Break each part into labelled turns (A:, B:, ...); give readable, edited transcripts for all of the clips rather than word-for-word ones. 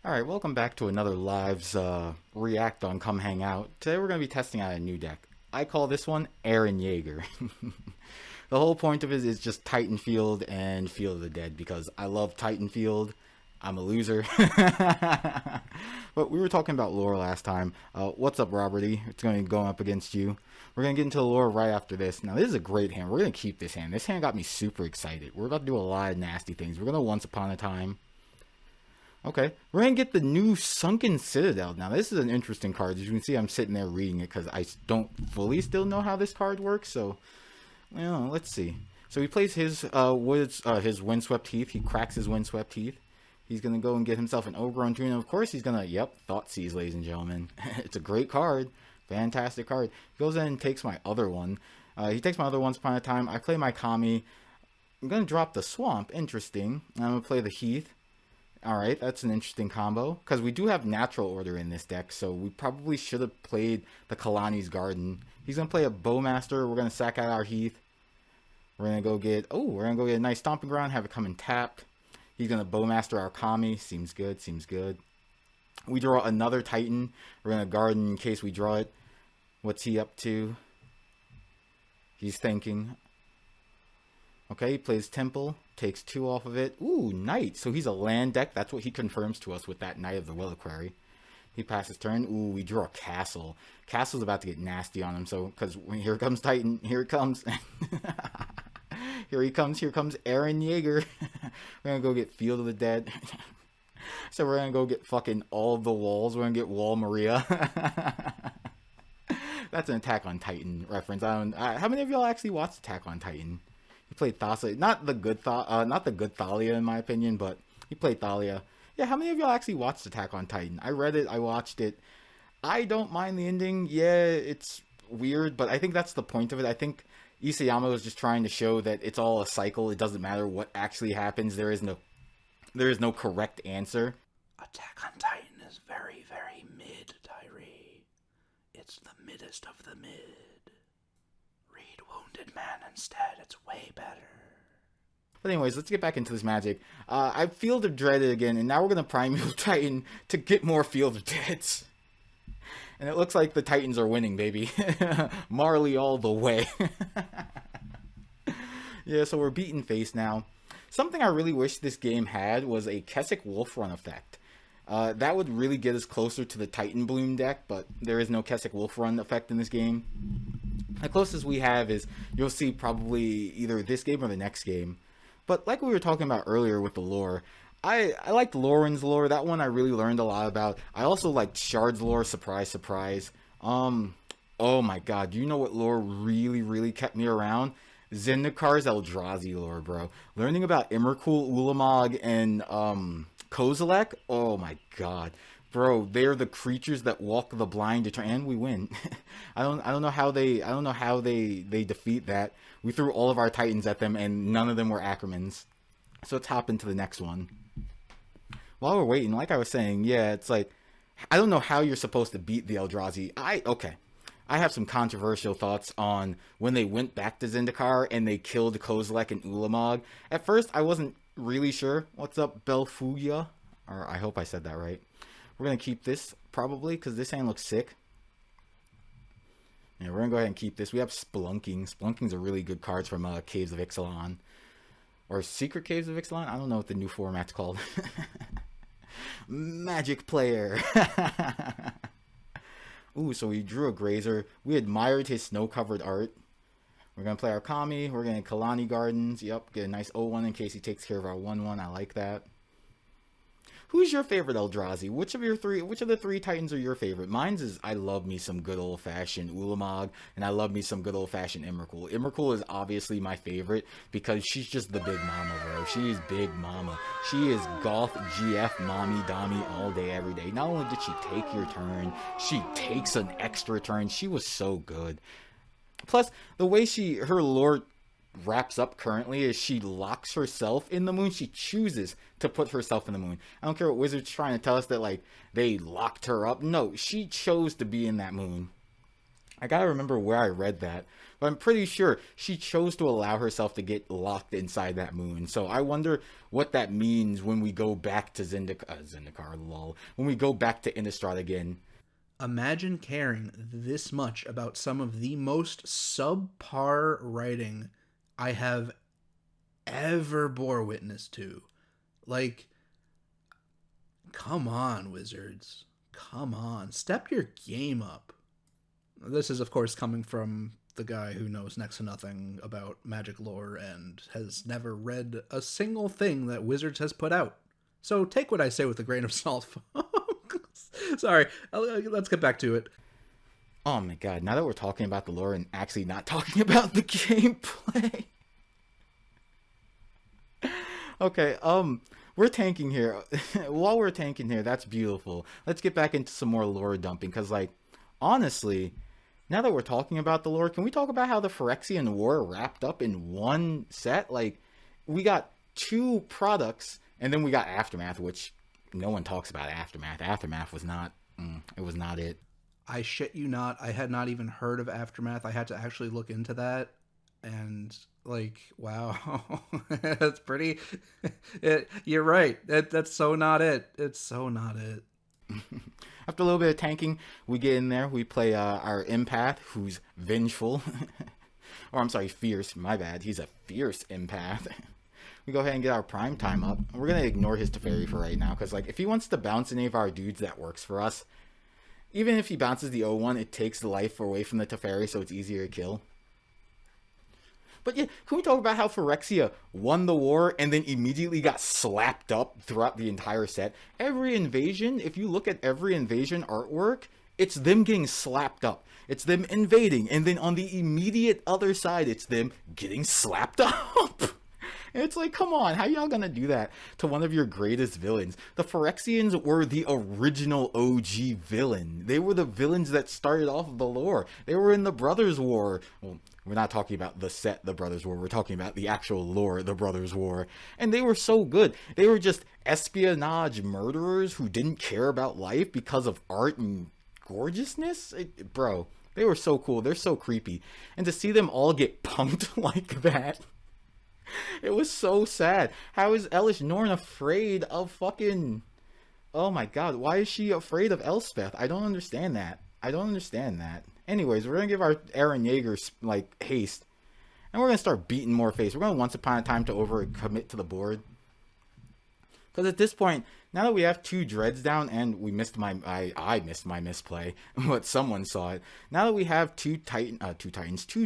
A: Alright, welcome back to another Lives React on Come Hang Out. Today we're going to be testing out a new deck. I call this one Eren Jaeger. The whole point of it is just Titan Field and Field of the Dead because I love Titan Field. I'm a loser. But we were talking about lore last time. What's up, Roberty? It's going to be going up against you. We're going to get into the lore right after this. Now, this is a great hand. We're going to keep this hand. This hand got me super excited. We're about to do a lot of nasty things. We're going to Once Upon a Time. Okay, we're going to get the new Sunken Citadel. Now, this is an interesting card. As you can see, I'm sitting there reading it because I don't fully still know how this card works. So, well, let's see. So he plays his Windswept Heath. He cracks his Windswept Heath. He's going to go and get himself an Overgrown Tree. And, of course, he's going to, yep, Thoughtseize, ladies and gentlemen. It's a great card. Fantastic card. He goes in and takes my other one. He takes my other Once Upon a Time. I play my Kami. I'm going to drop the Swamp. Interesting. I'm going to play the Heath. Alright, that's an interesting combo, because we do have Natural Order in this deck, so we probably should have played the Kalani's Garden. He's going to play a Bowmaster, we're going to sack out our Heath. We're going to go get, a nice Stomping Ground, have it come in tapped. He's going to Bowmaster our Kami, seems good, seems good. We draw another Titan, we're going to Garden in case we draw it. What's he up to? He's thinking. Okay, he plays Temple, takes 2 off of it. Ooh, Knight. So he's a land deck. That's what he confirms to us with that Knight of the Reliquary. He passes turn. Ooh, we draw a Castle. Castle's about to get nasty on him. So, because here comes Titan. Here it comes. Here he comes. Here comes Eren Jaeger. We're going to go get Field of the Dead. So we're going to go get fucking all of the walls. We're going to get Wall Maria. That's an Attack on Titan reference. How many of y'all actually watched Attack on Titan? He played Thassa, not the good Thalia in my opinion, but he played Thalia. Yeah, how many of y'all actually watched Attack on Titan? I read it, I watched it. I don't mind the ending. Yeah, it's weird, but I think that's the point of it. I think Isayama was just trying to show that it's all a cycle. It doesn't matter what actually happens. There is no correct answer.
B: Attack on Titan is very, very mid, Tyree. It's the middest of the mid. Read Wounded Man instead, it's way better.
A: But anyways, let's get back into this magic. I Field of Dread it again, and now we're going to Primeval Titan to get more Field of Deads. And it looks like the Titans are winning, baby. Marley all the way. Yeah, so we're beaten face now. Something I really wish this game had was a Kessig Wolf Run effect. That would really get us closer to the Titan Bloom deck, but there is no Kessig Wolf Run effect in this game. The closest we have is, you'll see probably either this game or the next game. But like we were talking about earlier with the lore, I liked Lauren's lore. That one I really learned a lot about. I also liked Shard's lore, surprise, surprise. Oh my god, do you know what lore really, really kept me around? Zendikar's Eldrazi lore, bro. Learning about Emrakul, Ulamog, and Kozilek, oh my god. Bro, they're the creatures that walk the blind and we win. I don't know how they defeat that. We threw all of our Titans at them and none of them were Ackermans. So let's hop into the next one. While we're waiting, like I was saying, yeah, it's like I don't know how you're supposed to beat the Eldrazi. I have some controversial thoughts on when they went back to Zendikar and they killed Kozilek and Ulamog. At first, I wasn't really sure. What's up, Belfugia? Or I hope I said that right. We're going to keep this, probably, because this hand looks sick. Yeah, we're going to go ahead and keep this. We have Splunking. Splunking's a really good card from Caves of Ixalan. Or Secret Caves of Ixalan? I don't know what the new format's called. Magic player. Ooh, so we drew a Grazer. We admired his snow-covered art. We're going to play our Kami. We're going to Kalani Gardens. Yep, get a nice 0-1 in case he takes care of our 1-1. I like that. Who's your favorite Eldrazi? Which of the three Titans are your favorite? Mine's is, I love me some good old-fashioned Ulamog, and I love me some good old-fashioned Emrakul. Emrakul is obviously my favorite because she's just the big mama, bro. She is big mama. She is goth GF mommy dommy all day, every day. Not only did she take your turn, she takes an extra turn. She was so good. Plus, the way her lore wraps up currently is she locks herself in the moon. She chooses to put herself in the moon. I don't care what Wizard's trying to tell us that like they locked her up. No, she chose to be in that moon. I gotta remember where I read that, but I'm pretty sure she chose to allow herself to get locked inside that moon. So I wonder what that means when we go back to Zendikar, lol. When we go back to Innistrad again.
B: Imagine caring this much about some of the most subpar writing I have ever bore witness to. Like, come on, Wizards. Come on. Step your game up. This is, of course, coming from the guy who knows next to nothing about Magic lore and has never read a single thing that Wizards has put out. So take what I say with a grain of salt, folks. Sorry, let's get back to it.
A: Oh my god, now that we're talking about the lore and actually not talking about the gameplay. Okay, we're tanking here. While we're tanking here, that's beautiful. Let's get back into some more lore dumping, because, like, honestly, now that we're talking about the lore, can we talk about how the Phyrexian War wrapped up in one set? Like, we got 2 products, and then we got Aftermath, which no one talks about Aftermath. Aftermath was not, it was not it.
B: I shit you not, I had not even heard of Aftermath. I had to actually look into that. And, like, wow. That's pretty... you're right. That's so not it. It's so not it.
A: After a little bit of tanking, we get in there. We play our empath, who's vengeful. Or, I'm sorry, fierce. My bad. He's a fierce empath. We go ahead and get our prime time up. We're going to ignore his Teferi for right now, because, like, if he wants to bounce any of our dudes, that works for us. Even if he bounces the O1, it takes the life away from the Teferi, so it's easier to kill. But yeah, can we talk about how Phyrexia won the war and then immediately got slapped up throughout the entire set? Every invasion, if you look at every invasion artwork, it's them getting slapped up. It's them invading, and then on the immediate other side, it's them getting slapped up. And it's like, come on, how y'all gonna do that to one of your greatest villains? The Phyrexians were the original OG villain. They were the villains that started off the lore. They were in the Brothers' War. Well, we're not talking about the set, the Brothers' War. We're talking about the actual lore, the Brothers' War. And they were so good. They were just espionage murderers who didn't care about life because of art and gorgeousness. Bro, they were so cool. They're so creepy. And to see them all get punked like that, it was so sad. How is Elish Norn afraid of fucking... Oh my god, why is she afraid of Elspeth? I don't understand that. I don't understand that. Anyways, we're gonna give our Eren Yeager, like, haste. And we're gonna start beating more face. We're gonna once upon a time to overcommit to the board. Because at this point, now that we have 2 dreads down, and we missed I missed my misplay, but someone saw it. Now that we have 2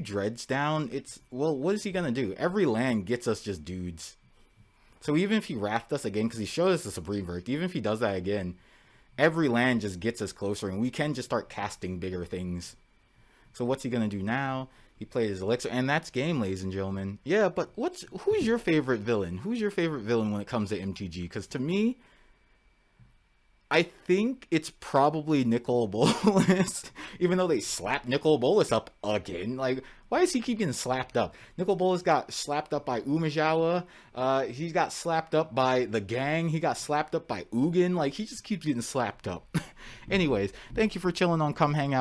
A: dreads down, it's, well, what is he gonna do? Every land gets us just dudes. So even if he wrapped us again, because he showed us the Supreme Verdict, even if he does that again, every land just gets us closer, and we can just start casting bigger things. So what's he gonna do now? He played his elixir, and that's game, ladies and gentlemen. Yeah, but who's your favorite villain? Who's your favorite villain when it comes to MTG? Because to me, I think it's probably Nicol Bolas. Even though they slapped Nicol Bolas up again. Like, why does he keep getting slapped up? Nicol Bolas got slapped up by Umezawa. He got slapped up by the gang. He got slapped up by Ugin. Like, he just keeps getting slapped up. Anyways, thank you for chilling on Come Hang Out.